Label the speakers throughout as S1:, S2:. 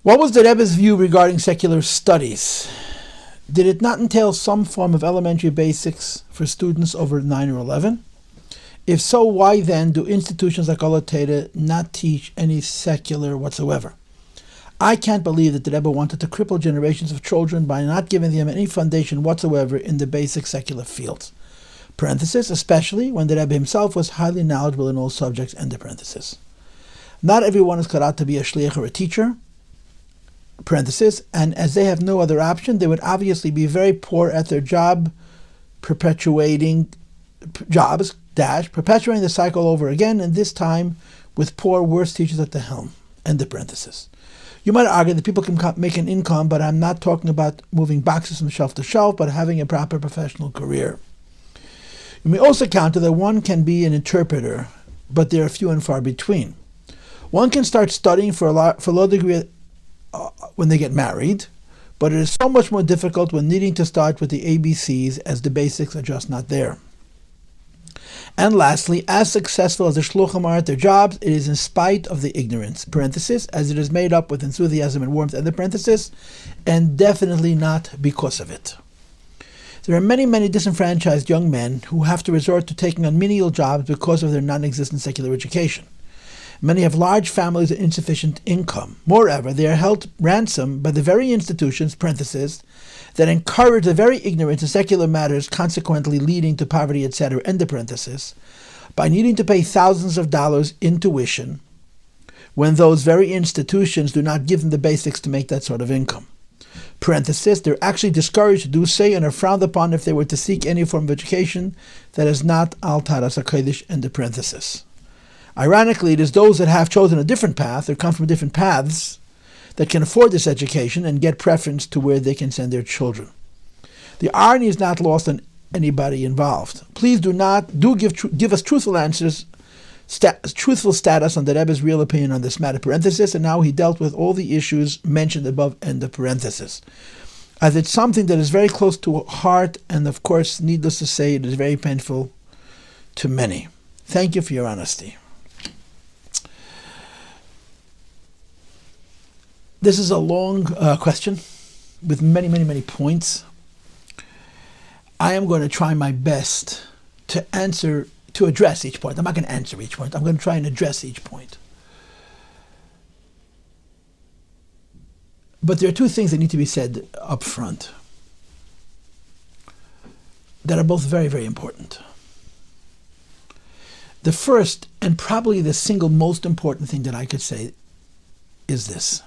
S1: What was the Rebbe's view regarding secular studies? Did it not entail some form of elementary basics for students over 9 or 11? If so, why then do institutions like Achei not teach any secular whatsoever? I can't believe that the Rebbe wanted to cripple generations of children by not giving them any foundation whatsoever in the basic secular fields. Parenthesis, especially when the Rebbe himself was highly knowledgeable in all subjects, end of parenthesis. Not everyone is cut out to be a shliach or a teacher, parenthesis, and as they have no other option, they would obviously be very poor at their perpetuating the cycle over again, and this time with poor, worse teachers at the helm, end of parenthesis. You might argue that people can make an income, but I'm not talking about moving boxes from shelf to shelf, but having a proper professional career. You may also counter that one can be an interpreter, but they are few and far between. One can start studying for a low degree when they get married, but it is so much more difficult when needing to start with the ABCs, as the basics are just not there. And lastly, as successful as the shluchim are at their jobs, it is in spite of the ignorance, parenthesis, as it is made up with enthusiasm and warmth, end of parenthesis, and definitely not because of it. There are many, many disenfranchised young men who have to resort to taking on menial jobs because of their non-existent secular education. Many have large families and insufficient income. Moreover, they are held ransom by the very institutions, parenthesis, that encourage the very ignorant in secular matters, consequently leading to poverty, etc., end of parenthesis, by needing to pay thousands of dollars in tuition when those very institutions do not give them the basics to make that sort of income. Parenthesis, they're actually discouraged to do so and are frowned upon if they were to seek any form of education that is not al taras hakodesh, end of parenthesis. Ironically, it is those that have chosen a different path or come from different paths that can afford this education and get preference to where they can send their children. The irony is not lost on anybody involved. Please give us truthful answers, truthful status on the Rebbe's real opinion on this matter, parenthesis, and how he dealt with all the issues mentioned above, end of parenthesis. As it's something that is very close to heart, and of course, needless to say, it is very painful to many. Thank you for your honesty. This is a long question with many, many, many points. I am going to try my best to address each point. I'm not going to answer each point. I'm going to try and address each point. But there are two things that need to be said up front that are both very, very important. The first, and probably the single most important thing that I could say, is this.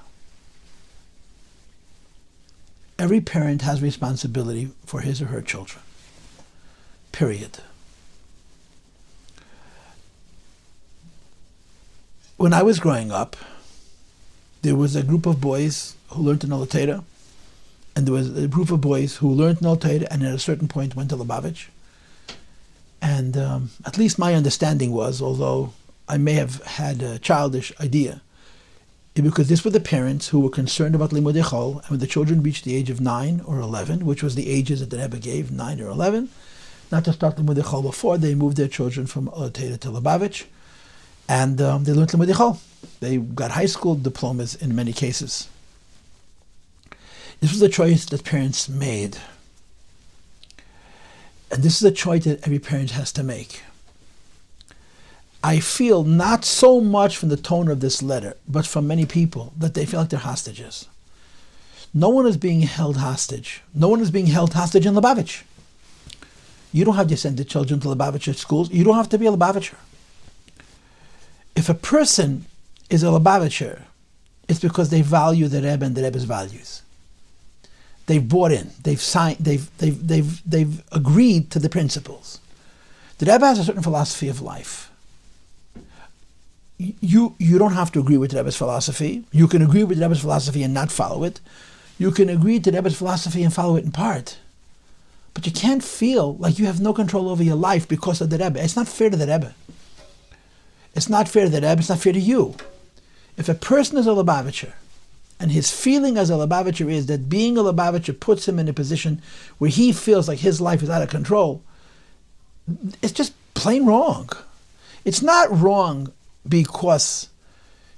S1: Every parent has responsibility for his or her children. Period. When I was growing up, there was a group of boys who learned to know the Torah, and there was a group of boys who learned to know Torah and at a certain point went to Lubavitch. And at least my understanding was, although I may have had a childish idea, because this were the parents who were concerned about limudei chol, and when the children reached the age of 9 or 11, which was the ages that the Rebbe gave, 9 or 11, not to start limudei chol before, they moved their children from Torah to Lubavitch, and they learned limudei chol. They got high school diplomas in many cases. This was a choice that parents made. And this is a choice that every parent has to make. I feel not so much from the tone of this letter, but from many people, that they feel like they're hostages. No one is being held hostage. No one is being held hostage in Lubavitch. You don't have to send the children to Lubavitcher schools. You don't have to be a Lubavitcher. If a person is a Lubavitcher, it's because they value the Rebbe and the Rebbe's values. They've bought in. They've signed. They've agreed to the principles. The Rebbe has a certain philosophy of life. You don't have to agree with the Rebbe's philosophy. You can agree with the Rebbe's philosophy and not follow it. You can agree to the Rebbe's philosophy and follow it in part. But you can't feel like you have no control over your life because of the Rebbe. It's not fair to the Rebbe. It's not fair to the Rebbe. It's not fair to you. If a person is a Lubavitcher, and his feeling as a Lubavitcher is that being a Lubavitcher puts him in a position where he feels like his life is out of control, it's just plain wrong. It's not wrong because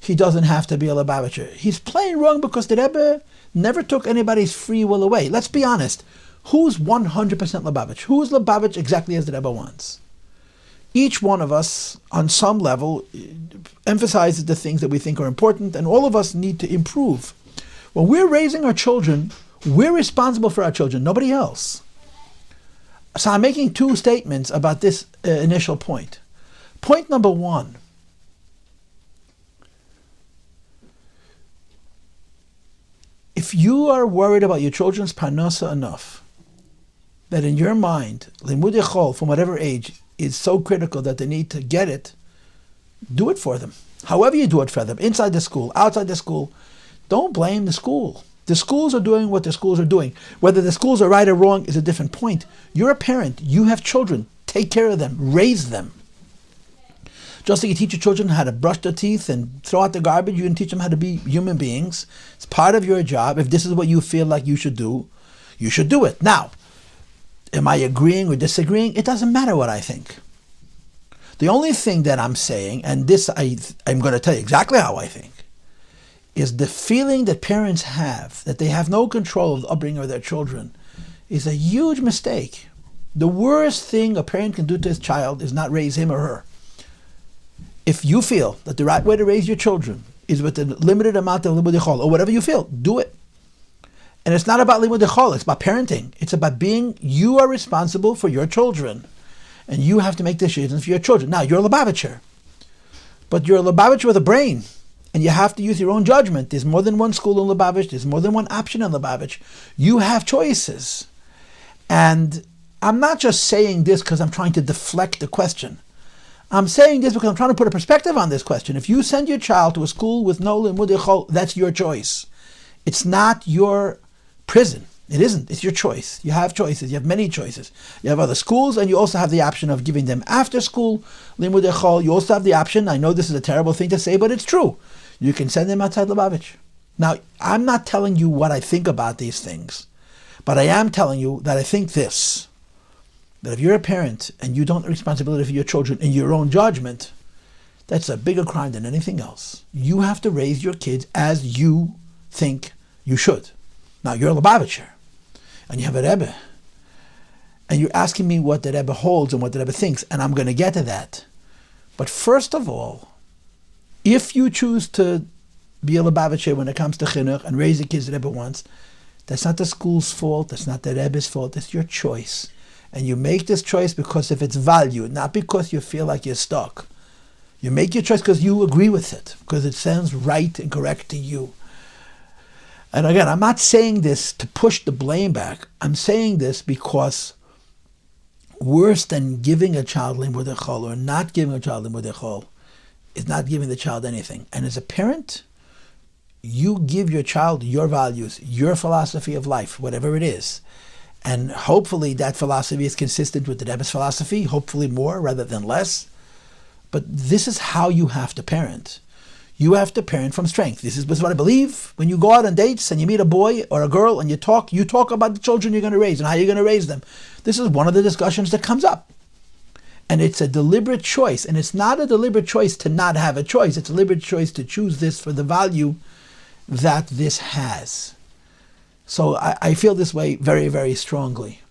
S1: he doesn't have to be a Lubavitcher. He's playing wrong because the Rebbe never took anybody's free will away. Let's be honest. Who's 100% Lubavitch? Who's Lubavitch exactly as the Rebbe wants? Each one of us, on some level, emphasizes the things that we think are important, and all of us need to improve. When we're raising our children, we're responsible for our children, nobody else. So I'm making two statements about this initial point. Point number one. If you are worried about your children's parnasa enough, that in your mind, limud chol, from whatever age, is so critical that they need to get it, do it for them. However you do it for them, inside the school, outside the school, don't blame the school. The schools are doing what the schools are doing. Whether the schools are right or wrong is a different point. You're a parent. You have children. Take care of them. Raise them. Just like you teach your children how to brush their teeth and throw out the garbage, you can teach them how to be human beings. It's part of your job. If this is what you feel like you should do it. Now, am I agreeing or disagreeing? It doesn't matter what I think. The only thing that I'm saying, and this I'm going to tell you exactly how I think, is the feeling that parents have, that they have no control of the upbringing of their children, is a huge mistake. The worst thing a parent can do to his child is not raise him or her. If you feel that the right way to raise your children is with a limited amount of limud chol, or whatever you feel, do it. And it's not about limud chol, it's about parenting. It's about you are responsible for your children. And you have to make decisions for your children. Now, you're a Lubavitcher. But you're a Lubavitcher with a brain. And you have to use your own judgment. There's more than one school in Lubavitch. There's more than one option in Lubavitch. You have choices. And I'm not just saying this because I'm trying to deflect the question. I'm saying this because I'm trying to put a perspective on this question. If you send your child to a school with no limud chol, that's your choice. It's not your prison. It isn't. It's your choice. You have choices. You have many choices. You have other schools, and you also have the option of giving them after school limud chol. You also have the option, I know this is a terrible thing to say, but it's true. You can send them outside Lubavitch. Now, I'm not telling you what I think about these things, but I am telling you that I think this, that if you're a parent and you don't have responsibility for your children in your own judgment, that's a bigger crime than anything else. You have to raise your kids as you think you should. Now, you're a Lubavitcher, and you have a rebbe, and you're asking me what the rebbe holds and what the rebbe thinks, and I'm going to get to that. But first of all, if you choose to be a Lubavitcher when it comes to chinuch and raise the kids the rebbe wants, that's not the school's fault, that's not the rebbe's fault, it's your choice. And you make this choice because of its value, not because you feel like you're stuck. You make your choice because you agree with it, because it sounds right and correct to you. And again, I'm not saying this to push the blame back. I'm saying this because worse than giving a child limud chol or not giving a child limud chol is not giving the child anything. And as a parent, you give your child your values, your philosophy of life, whatever it is. And hopefully that philosophy is consistent with the Rebbe's philosophy, hopefully more rather than less. But this is how you have to parent. You have to parent from strength. This is what I believe. When you go out on dates and you meet a boy or a girl and you talk about the children you're going to raise and how you're going to raise them. This is one of the discussions that comes up. And it's a deliberate choice. And it's not a deliberate choice to not have a choice. It's a deliberate choice to choose this for the value that this has. So I feel this way very, very strongly.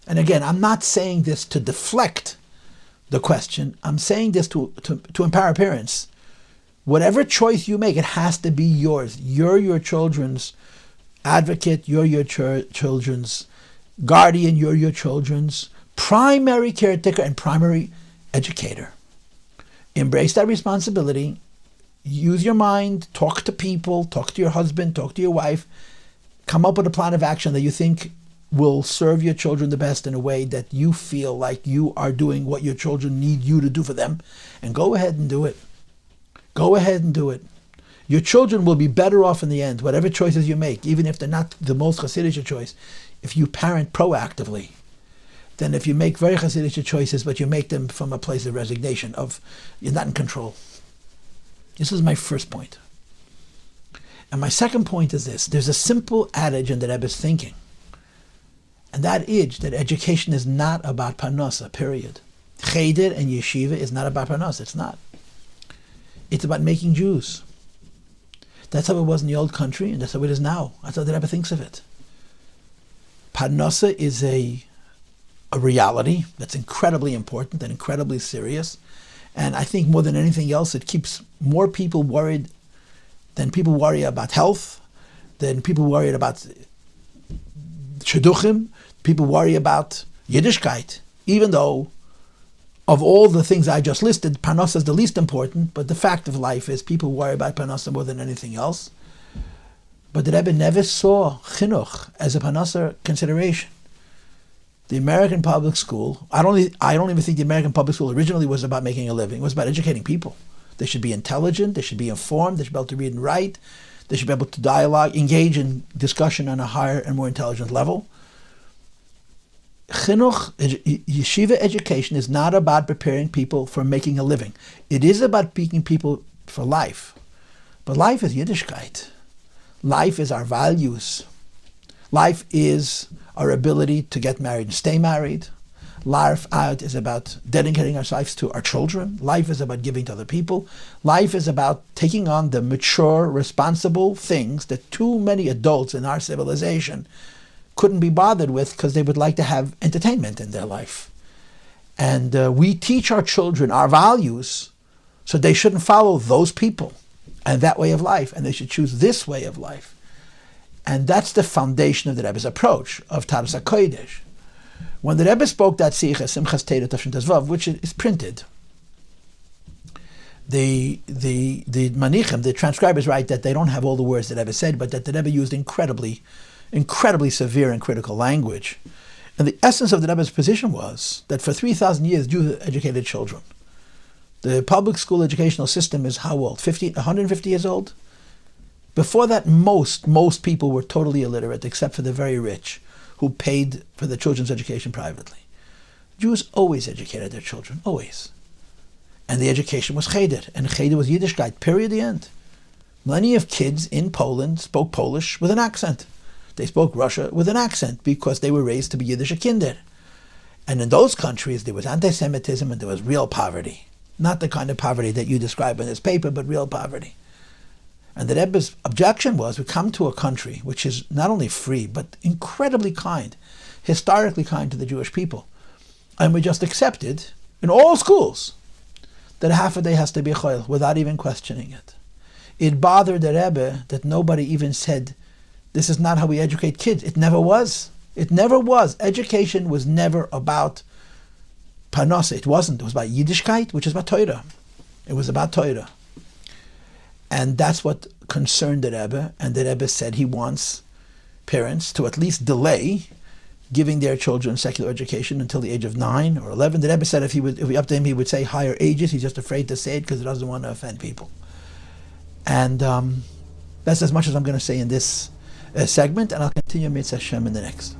S1: And again, I'm not saying this to deflect the question. I'm saying this to empower parents. Whatever choice you make, it has to be yours. You're your children's advocate. You're your children's guardian. You're your children's primary caretaker and primary educator. Embrace that responsibility. Use your mind. Talk to people. Talk to your husband. Talk to your wife. Come up with a plan of action that you think will serve your children the best in a way that you feel like you are doing what your children need you to do for them. And go ahead and do it. Go ahead and do it. Your children will be better off in the end, whatever choices you make, even if they're not the most Hasidic choice, if you parent proactively, than if you make very Hasidic choices, but you make them from a place of resignation, of you're not in control. This is my first point. And my second point is this. There's a simple adage in the Rebbe's thinking. And that is that education is not about parnasa, period. Cheder and yeshiva is not about parnasa. It's not. It's about making Jews. That's how it was in the old country, and that's how it is now. That's how the Rebbe thinks of it. Parnasa is a reality that's incredibly important and incredibly serious. And I think more than anything else, it keeps more people worried than people worry about health, than people worried about shidduchim, people worry about Yiddishkeit, even though of all the things I just listed, Parnasa is the least important, but the fact of life is people worry about Parnasa more than anything else. But the Rebbe never saw chinuch as a Parnasa consideration. The American public school, I don't even think the American public school originally was about making a living. It was about educating people. They should be intelligent, they should be informed, they should be able to read and write, they should be able to dialogue, engage in discussion on a higher and more intelligent level. Chinuch, yeshiva education is not about preparing people for making a living. It is about preparing people for life. But life is Yiddishkeit. Life is our values. Life is our ability to get married and stay married. Life out is about dedicating ourselves to our children. Life is about giving to other people. Life is about taking on the mature, responsible things that too many adults in our civilization couldn't be bothered with because they would like to have entertainment in their life. And we teach our children our values so they shouldn't follow those people and that way of life, and they should choose this way of life. And that's the foundation of the Rebbe's approach of Taras HaKodesh. When the Rebbe spoke that Sicha, Simchas Teira Tafshin Tezvav, which is printed, the Manichim, the transcribers write that they don't have all the words that Rebbe said, but that the Rebbe used incredibly severe and critical language. And the essence of the Rebbe's position was that for 3,000 years, Jews educated children. The public school educational system is how old? 150 years old? Before that, most people were totally illiterate, except for the very rich, who paid for their children's education privately. Jews always educated their children, always. And the education was cheder, and cheder was Yiddishkeit, period, the end. Plenty of kids in Poland spoke Polish with an accent. They spoke Russia with an accent because they were raised to be Yiddish kinder. And in those countries, there was anti-Semitism and there was real poverty. Not the kind of poverty that you describe in this paper, but real poverty. And the Rebbe's objection was, we come to a country which is not only free, but incredibly kind, historically kind to the Jewish people. And we just accepted, in all schools, that half a day has to be choil, without even questioning it. It bothered the Rebbe that nobody even said, this is not how we educate kids. It never was. It never was. Education was never about Parnasa. It wasn't. It was about Yiddishkeit, which is about Torah. It was about Torah. And that's what concerned the Rebbe. And the Rebbe said he wants parents to at least delay giving their children secular education until the age of 9 or 11. The Rebbe said if we up to him, he would say higher ages. He's just afraid to say it because he doesn't want to offend people. And that's as much as I'm going to say in this segment, and I'll continue Mitzvah Hashem in the next.